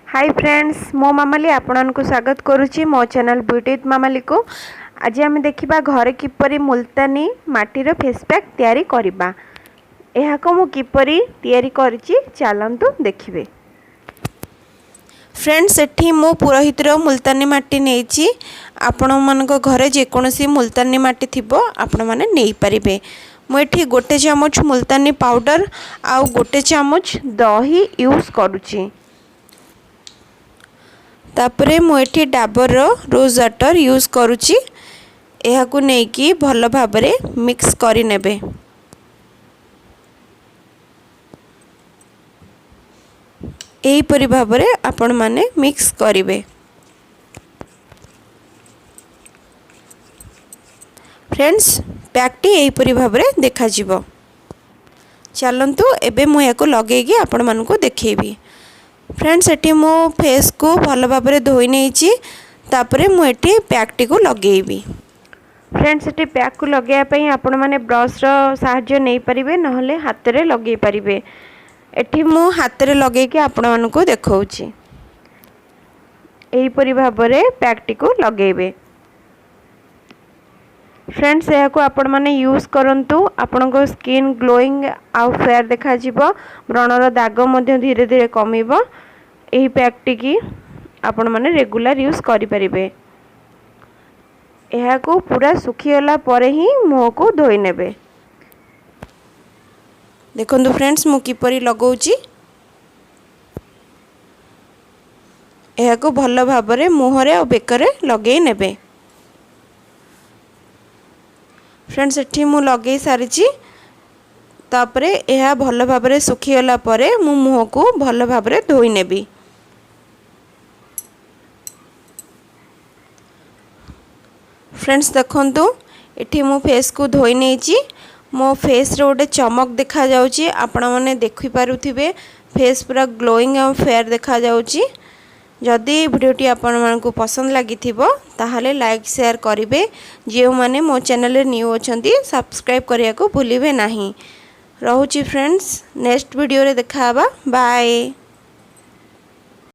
Hi friends मो मामाली आपको स्वागत करुच्ची मो चैनल ब्यूटी विथ मामाली को। आज आम देखा घरे किपरि मुल्तानी माटीर फेस पैक तैयारी करबा। यह को मु किपरि तैयारी करिछि चलंतु देखिबे। फ्रेंड्स एठी मो पुरोहितर मुल्तानी माटी नेछि। आपण मानको घरे जेकोसी मुल्तानी माटी थिबो आपण माने नेई परिबे। मु एठी गोटे चामच मुल्तानी पाउडर आउ गोटे चामच दही यूज करुछि। तापरे मु एठी डाबर रोज वाटर यूज करुछि। एहाकु नेकी भल भाबरे मिक्स करि नेबे। एही परि भाबरे आपण माने मिक्स करिवे। फ्रेंड्स पैकटी एही परि भाबरे देखा जिवो। चलंतु एबे मु याको लगेगी आपण मानको देखेबी। फ्रेंड्स एटी मो फेस को भल भाव धोई नहीं तापरे मु एटी पैकटी को लगेबी। फ्रेंड्स एटी पैक को लगेयापई आपण माने ब्रश रो सहाय्य नहीं परिबे नहले हाथ रे लगे परिबे। एटी मु हाथ रे लगे के आपण मानको देखौची। एही परि भाव रे पैकटी को लगेबे। फ्रेंड्स यह को आपण माने यूज करंतु आपण को स्किन ग्लोइंग आउ फेयर देखा जिवो। व्रणर दाग मध्य धीरे धीरे कमिबो। एही पैकटी की आपण माने रेगुलर यूज करि परिबे। यह को पूरा सुखी होला परे ही मुह को धोई नेबे। देखंतु फ्रेंड्स मु किपरि लगौची। यह को भल भाबरे मुह रे आ बेकरे लगेई नेबे। फ्रेंड्स एठी मु लगे सारिची। तापरे यह भल भाबरे सुखी होला परे मु मुह को भल भाबरे धोई नेबी। फ्रेंड्स देखंतु एठी मु फेस को धोई नेची। मो फेस रे गोटे चमक देखा जाउची। आपण माने देखि पारुथिबे फेस पूरा ग्लोइंग और फेयर देखा जाउची। जदि वीडियोटी आपण मानकु पसंद लागिथिबो ताहाले लाइक शेयर करिवे। जे माने मो चैनल रे न्यू अछंती सब्सक्राइब करिया को भूलिबे नाही। रहूची फ्रेंड्स नेक्स्ट वीडियो रे देखाबा। बाय।